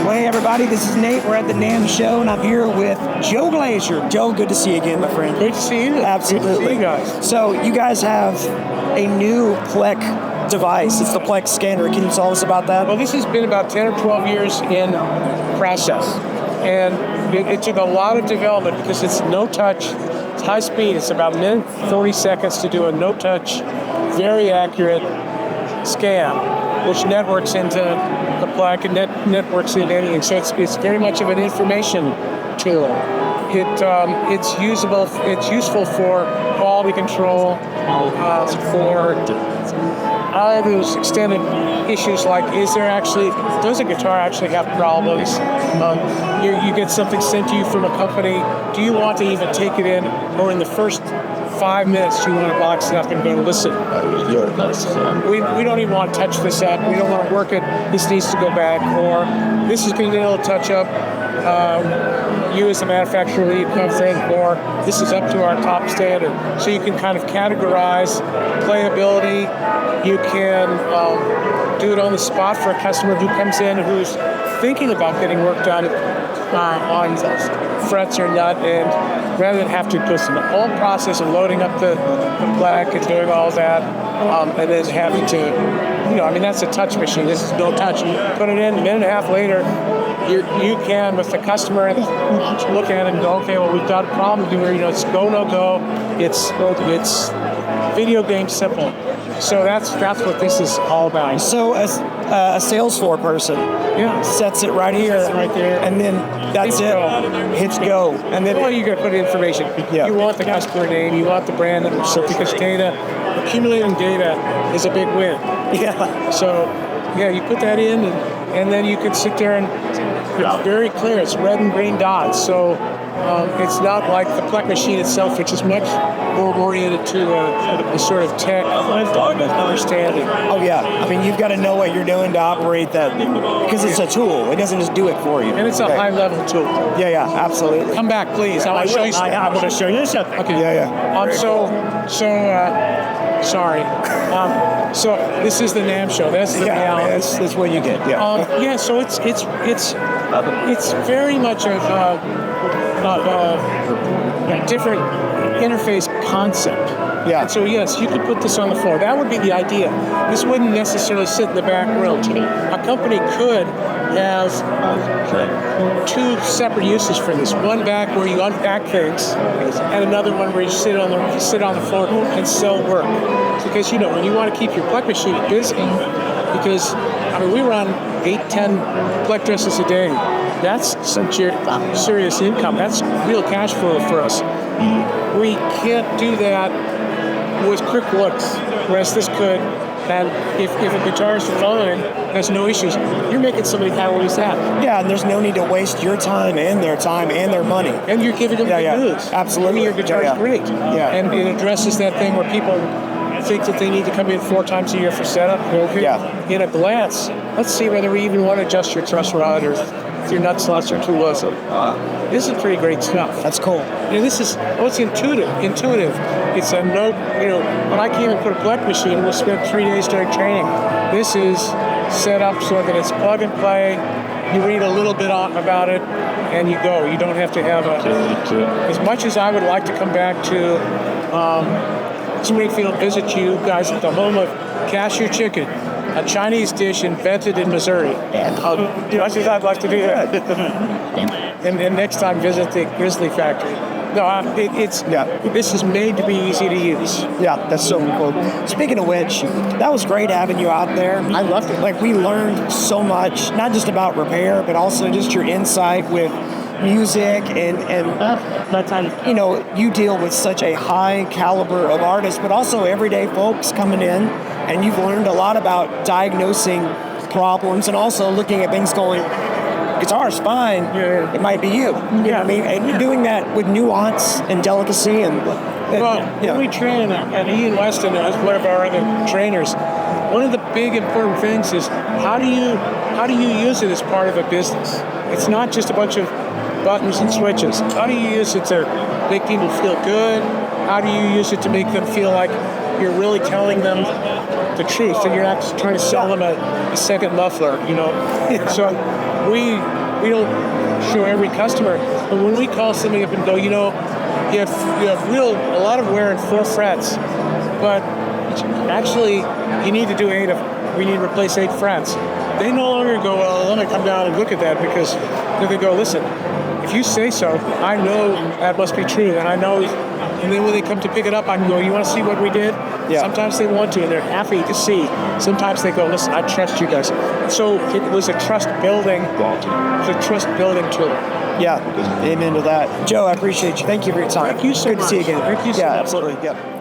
Well, hey everybody, this is Nate. We're at the NAMM show, and I'm here with Joe Glaser. Joe, good to see you again, my friend. Great to see you. Absolutely. Good to see you guys. So you guys have a new PLEK device. It's the PLEK scanner. Can you tell us about that? Well, this has been about 10 or 12 years in process, and it took a lot of development because it's no touch, it's high speed. It's about a minute 30 seconds to do a no touch, very accurate scan, which networks into the PLEK and networks into anything. So it's very much of an information tool. It's usable. It's useful for quality control, for all those extended issues like does a guitar actually have problems? You get something sent to you from a company. Do you want to even take it in, or in the first 5 minutes you want to box it up and go listen? We don't even want to touch this up. We don't want to work it. This needs to go back, or this is going to need a little touch up. You as the manufacturer need something, or this is up to our top standard. So you can kind of categorize playability. You can do it on the spot for a customer who comes in who's thinking about getting work done on frets or nut, and rather than have to go through the whole process of loading up the PLEK and doing all that, and then having to, that's a touch machine. This is no touch. You put it in, a minute and a half later, you can, with the customer, look at it and go, okay, well, we've got a problem here. It's go, no go. It's video game simple. So that's what this is all about. So as a sales floor person, sets it right here, right there, and then that's it. Hits go, and then you got to put information. You want the customer name, you want the brand, because accumulating data is a big win. Yeah. So you put that in, and then you can sit there and it's very clear. It's red and green dots. So it's not like the PLEK machine itself, which is much more oriented to a sort of tech understanding. Oh yeah, I mean you've got to know what you're doing to operate that, because it's a tool. It doesn't just do it for you. And it's a high-level tool. Yeah, absolutely. Come back, please. I want to show you something. I want to show you something. Okay. Yeah. Sorry. So this is the NAMM show. That's the reality. That's what you get. Yeah. So it's very much a different interface concept. Yeah. And so yes, you could put this on the floor. That would be the idea. This wouldn't necessarily sit in the back room. A company could have two separate uses for this. One back where you unpack things, and another one where you sit on the floor and sell work. Because when you want to keep your PLEK machine busy, because we run 8-10 PLEK dresses a day. That's some serious income. That's real cash flow for us. We can't do that with quick looks, whereas this could. And if a guitarist fine has no issues, you're making somebody calories happy. Yeah, and there's no need to waste your time and their money. And you're giving them good news. Absolutely. Your guitar is great. Yeah. And it addresses that thing where people think that they need to come in 4 times a year for setup. Yeah. In a glance, let's see whether we even want to adjust your truss rod or if your nut slots are too low. So this is pretty great stuff. That's cool. It's intuitive. It's a note, when I came and put a PLEK machine, we'll spend 3 days during training. This is set up so that it's plug and play. You read a little bit about it, and you go. You don't have to have as much as I would like to come back to Springfield, visit you guys at the home of Cashew Chicken, a Chinese dish invented in Missouri. Much as I'd like to do that. and next time visit the Grizzly Factory. No, this is made to be easy to use. Yeah, that's so cool. Speaking of which, that was great having you out there. I loved it. We learned so much, not just about repair, but also just your insight with music and you deal with such a high caliber of artists, but also everyday folks coming in, and you've learned a lot about diagnosing problems and also looking at things going, guitar's fine, it might be you. You know what I mean? And you're doing that with nuance and delicacy and when we train, and Ian Weston is one of our other trainers, one of the big important things is how do you use it as part of a business? It's not just a bunch of buttons and switches. How do you use it to make people feel good? How do you use it to make them feel like you're really telling them the truth, and you're not trying to sell them a second muffler, you know. So we don't show every customer, but when we call somebody up and go, you know, you have a lot of wear in 4 frets, but actually you need to do we need to replace 8 frets. They no longer go, well, let me come down and look at that, because they go, listen, if you say so, I know that must be true, and I know. And then when they come to pick it up, I can go, you want to see what we did? Yeah. Sometimes they want to, and they're happy to see. Sometimes they go, listen, I trust you guys. So it was a trust building. It's a trust building tool. Yeah, amen to that. Joe, I appreciate you. Thank you for your time. Thank you so much. Good to see you again. Thank you so much. Absolutely. Yeah.